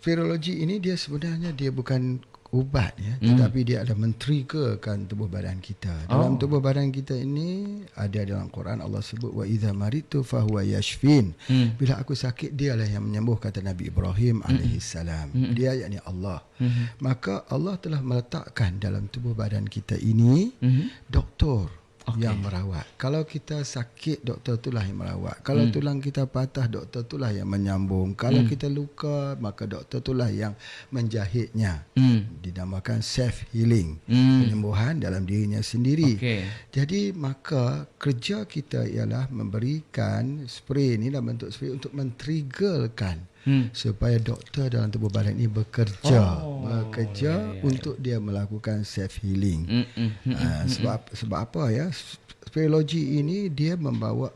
spirologi ini dia sebenarnya dia bukan ubat ya, tetapi dia ada men-triggerkan tubuh badan kita. Dalam tubuh badan kita ini ada dalam Quran Allah sebut wa idza maritu fahuwa yashfin. Bila aku sakit dialah yang menyembuh, kata Nabi Ibrahim alaihi salam. Dia yakni Allah. Maka Allah telah meletakkan dalam tubuh badan kita ini doktor yang merawat. Kalau kita sakit, doktor itulah yang merawat. Kalau tulang kita patah, doktor itulah yang menyambung. Kalau kita luka, maka doktor itulah yang menjahitnya. Dinamakan self healing, penyembuhan dalam dirinya sendiri. Jadi maka kerja kita ialah memberikan spray ni dalam bentuk spray untuk men-triggerkan supaya doktor dalam tubuh badan ini bekerja untuk dia melakukan self healing. Sebab apa ya, spirologi ini dia membawa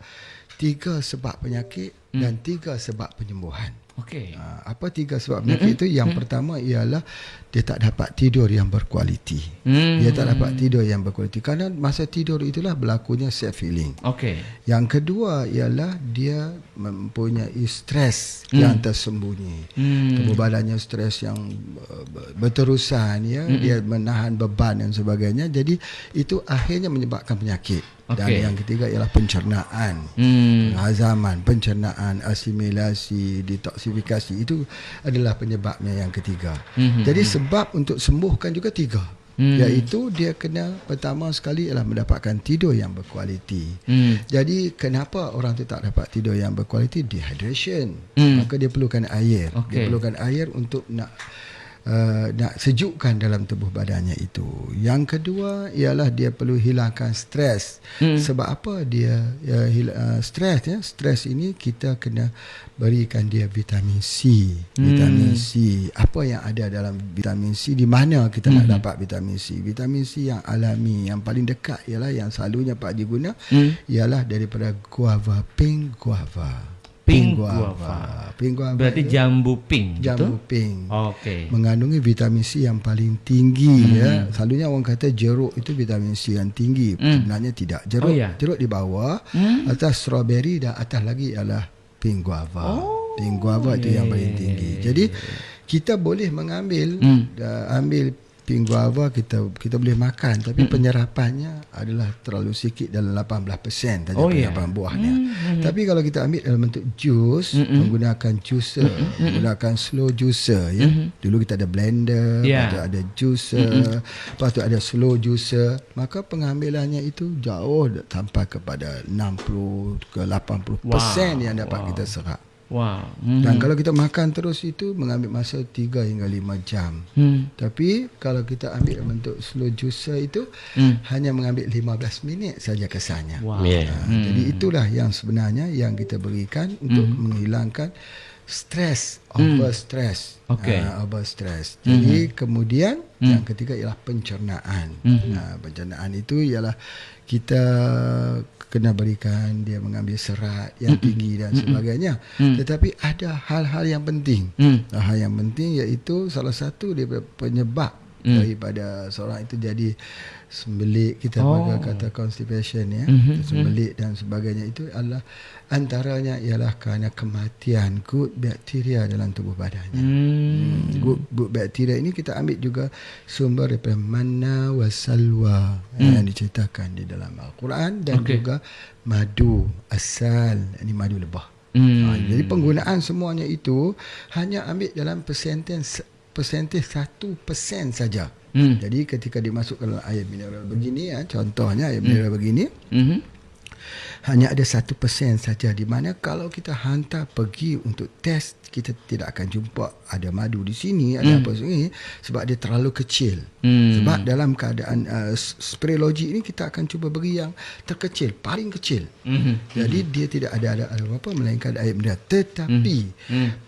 3 sebab penyakit dan 3 sebab penyembuhan. Apa 3 sebab penyakit itu? Yang pertama ialah dia tak dapat tidur yang berkualiti. Dia tak dapat tidur yang berkualiti kerana masa tidur itulah berlakunya self healing. Yang kedua ialah dia mempunyai stres yang tersembunyi. Tubuh badannya stres yang berterusan ya, dia menahan beban dan sebagainya. Jadi itu akhirnya menyebabkan penyakit. Dan yang ketiga ialah pencernaan, hazaman, pencernaan, asimilasi, detoksifikasi. Itu adalah penyebabnya yang ketiga. Jadi sebab untuk sembuhkan juga 3. Iaitu dia kena, pertama sekali ialah mendapatkan tidur yang berkualiti. Jadi kenapa orang tu tak dapat tidur yang berkualiti? Dehydration. Maka dia perlukan air. Dia perlukan air untuk nak sejukkan dalam tubuh badannya itu. Yang kedua ialah dia perlu hilangkan stres. Sebab apa dia stres ya? Stres ini kita kena berikan dia vitamin C. Vitamin C. Apa yang ada dalam vitamin C? Di mana kita nak dapat vitamin C? Vitamin C yang alami, yang paling dekat ialah yang selalunya Pak Haji guna ialah daripada guava, pink guava. Pink guava. Berarti jambu pink. Jambu pink. Mengandungi vitamin C yang paling tinggi ya. Selalunya orang kata jeruk itu vitamin C yang tinggi. Sebenarnya tidak. Jeruk di bawah, atas strawberry dan atas lagi ialah pink guava. Pink guava itu yang paling tinggi. Jadi kita boleh mengambil ambil pink guava, kita boleh makan, tapi penyerapannya adalah terlalu sikit, dalam 18% saja penyerapan buahnya. Tapi kalau kita ambil dalam bentuk jus, menggunakan juicer, menggunakan slow juicer ya. Dulu kita ada blender, lepas tu ada juicer, lepas tu ada slow juicer, maka pengambilannya itu jauh sampai kepada 60 ke 80% yang dapat kita serap. Dan kalau kita makan terus itu mengambil masa 3 hingga 5 jam. Tapi kalau kita ambil bentuk slow juicer itu hanya mengambil 15 minit saja kesannya. Jadi itulah yang sebenarnya yang kita berikan untuk menghilangkan stres, over stress. Over stress. Jadi kemudian yang ketiga ialah pencernaan. Pencernaan itu ialah kita kena berikan dia mengambil serat yang tinggi dan sebagainya. Tetapi ada hal-hal yang penting. Hal yang penting iaitu salah satu daripada penyebab daripada seorang itu jadi sembelit, kita kata constipation ya, sembelit dan sebagainya, itu adalah antaranya ialah kerana kematian good bakteria dalam tubuh badannya. Good bakteria ini kita ambil juga sumber daripada manna wa salwa yang diceritakan di dalam Al-Quran, dan juga madu asal, ini madu lebah. Jadi penggunaan semuanya itu hanya ambil dalam persentase 1% saja. Jadi ketika dimasukkan dalam air mineral begini ya, contohnya air mineral begini, hanya ada 1% saja, di mana kalau kita hantar pergi untuk test, kita tidak akan jumpa ada madu di sini, ada apa sini, sebab dia terlalu kecil. Sebab dalam keadaan spirologi ini kita akan cuba beri yang terkecil, paling kecil. Jadi dia tidak ada apa-apa melainkan air mineral. Tetapi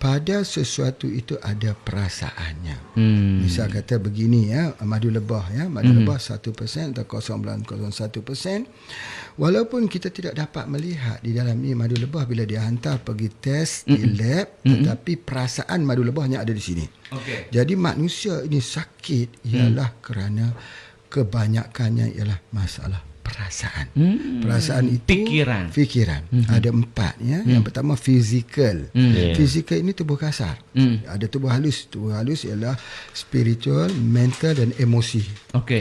pada sesuatu itu ada perasaannya. Misal kata begini ya, madu lebah ya, madu lebah 1% atau 0.01%. Walaupun kita tidak dapat melihat di dalam ini madu lebah bila dia hantar pergi test di lab, tetapi perasaan madu lebahnya ada di sini. Jadi manusia ini sakit ialah kerana kebanyakannya ialah masalah perasaan. Perasaan itu fikiran. Ada 4 ya. Yang pertama fizikal. Fizikal ini tubuh kasar. Ada tubuh halus. Tubuh halus ialah spiritual, mental dan emosi.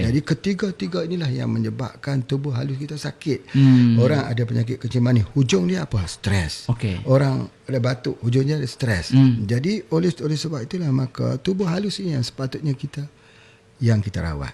Jadi ketiga-tiga inilah yang menyebabkan tubuh halus kita sakit. Orang ada penyakit kencing manis, hujung dia apa? Stres. Orang ada batuk, hujungnya ada stres. Jadi oleh sebab itulah maka tubuh halus ini yang sepatutnya kita rawat.